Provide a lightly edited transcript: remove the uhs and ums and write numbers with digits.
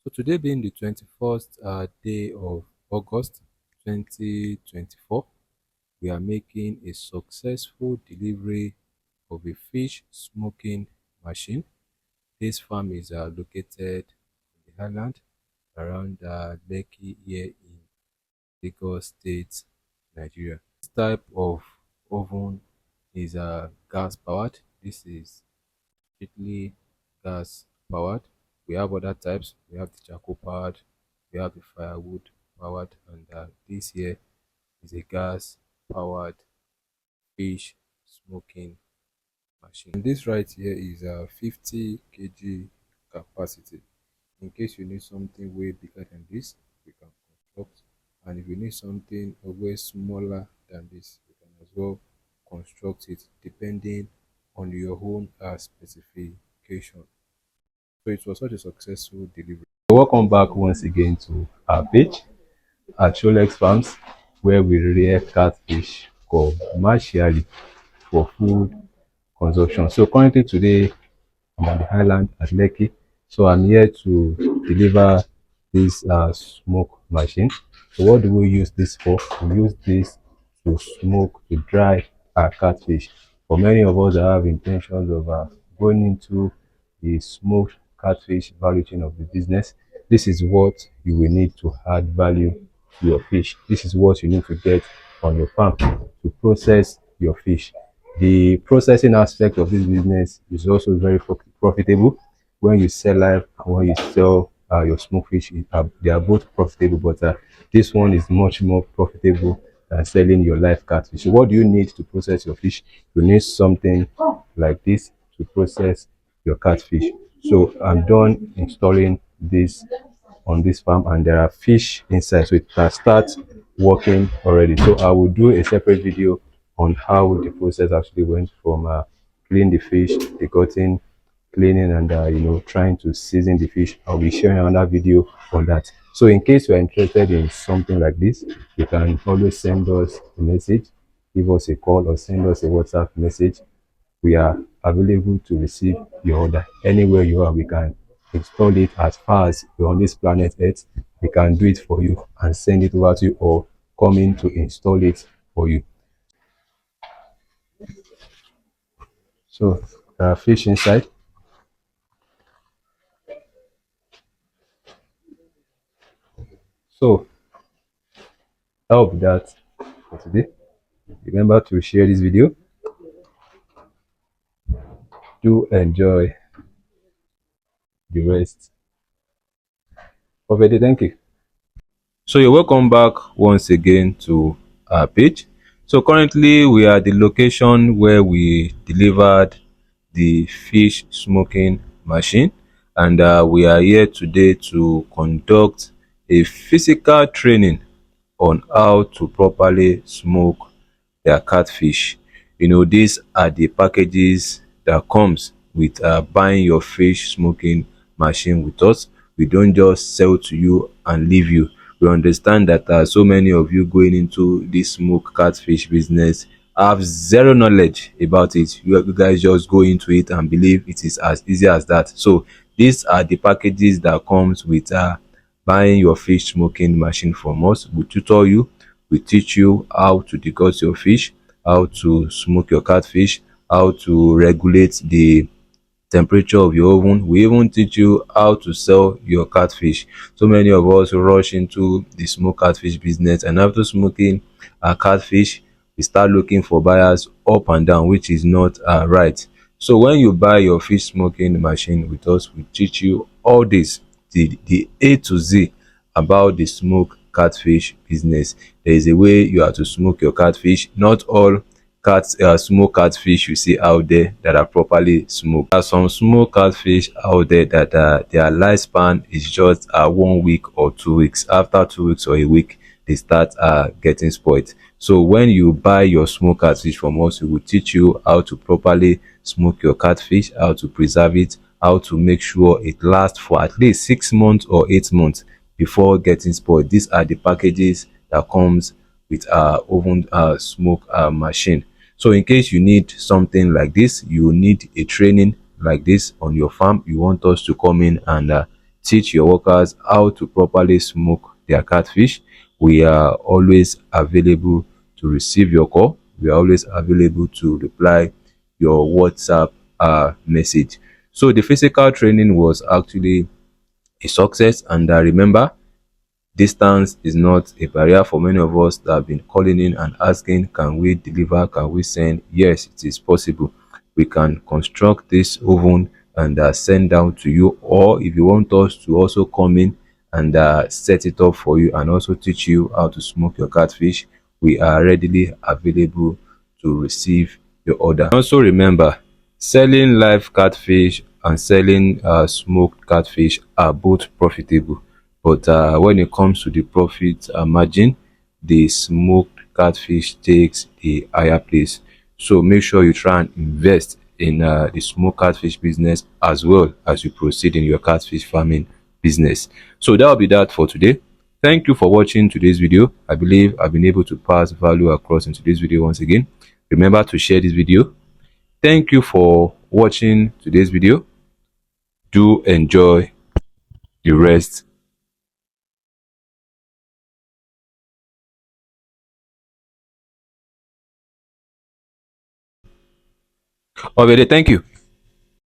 So today being the 21st day of August 2024, we are making a successful delivery of a fish smoking machine. This farm is located in the island around Lekki here in Lagos State, Nigeria. This type of oven is gas powered. This is strictly gas powered. We have other types. We have the charcoal powered, we have the firewood powered, and this here is a gas powered fish smoking machine. And this right here is a 50 kg capacity. In case you need something way bigger than this, we can construct. And if you need something way smaller than this, you can as well construct it depending on your own specification. So it was such a successful delivery. Welcome back once again to our page at Rolex Farms, where we rear catfish commercially for food consumption. So currently today I'm on the island at Lekki. So I'm here to deliver this smoke machine. So what do we use this for? We use this to smoke, to dry our catfish. For many of us that have intentions of going into the smoked catfish value chain of the business, this is what you will need to add value to your fish. This is what you need to get on your farm to process your fish. The processing aspect of this business is also very profitable. When you sell live and when you sell your smoked fish, they are both profitable, but this one is much more profitable than selling your live catfish. So what do you need to process your fish? You need something like this to process your catfish. So I'm done installing this on this farm and there are fish inside, so it can start working already. So I will do a separate video on how the process actually went from cleaning the fish, the gutting, cleaning, and trying to season the fish. I'll be sharing another video on that. So in case you're interested in something like this, you can always send us a message, give us a call, or send us a WhatsApp message. We are available to receive your order anywhere you are. We can install it as far as you're on this planet Earth. We can do it for you and send it over to you, or come in to install it for you. So there are fish inside. So that will be that for today. Remember to share this video. Do enjoy the rest of the day. Thank you. So you're welcome back once again to our page. So currently we are at the location where we delivered the fish smoking machine, and we are here today to conduct a physical training on how to properly smoke their catfish. These are the packages that comes with buying your fish smoking machine with us. We don't just sell to you and leave you. We understand that so many of you going into this smoke catfish business have zero knowledge about it. You guys just go into it and believe it is as easy as that. So these are the packages that comes with buying your fish smoking machine from us. We tutor you, we teach you how to degut your fish, how to smoke your catfish, how to regulate the temperature of your oven. We even teach you how to sell your catfish. So many of us rush into the smoke catfish business, and after smoking a catfish, we start looking for buyers up and down, which is not right. So when you buy your fish smoking machine with us, we teach you all this, the A to Z about the smoke catfish business. There is a way you have to smoke your catfish. Not all smoked catfish you see out there that are properly smoked. There are some smoked catfish out there that their lifespan is just 1 week or 2 weeks. After 2 weeks or a week, they start getting spoiled. So when you buy your smoked catfish from us, we will teach you how to properly smoke your catfish, how to preserve it, how to make sure it lasts for at least 6 months or 8 months before getting spoiled. These are the packages that comes with our oven smoke machine. So in case you need something like this, you need a training like this on your farm, you want us to come in and teach your workers how to properly smoke their catfish, we are always available to receive your call. We are always available to reply your WhatsApp message. So the physical training was actually a success, and remember, distance is not a barrier for many of us that have been calling in and asking, can we deliver? Can we send? Yes, it is possible. We can construct this oven and send down to you. Or if you want us to also come in and set it up for you and also teach you how to smoke your catfish, we are readily available to receive your order. Also remember, selling live catfish and selling smoked catfish are both profitable, but when it comes to the profit margin, the smoked catfish takes a higher place. So make sure you try and invest in the smoked catfish business as well as you proceed in your catfish farming business. So that will be that for today. Thank you for watching today's video. I believe I've been able to pass value across in today's video once again. Remember to share this video. Thank you for watching today's video. Do enjoy the rest of the day. Thank you.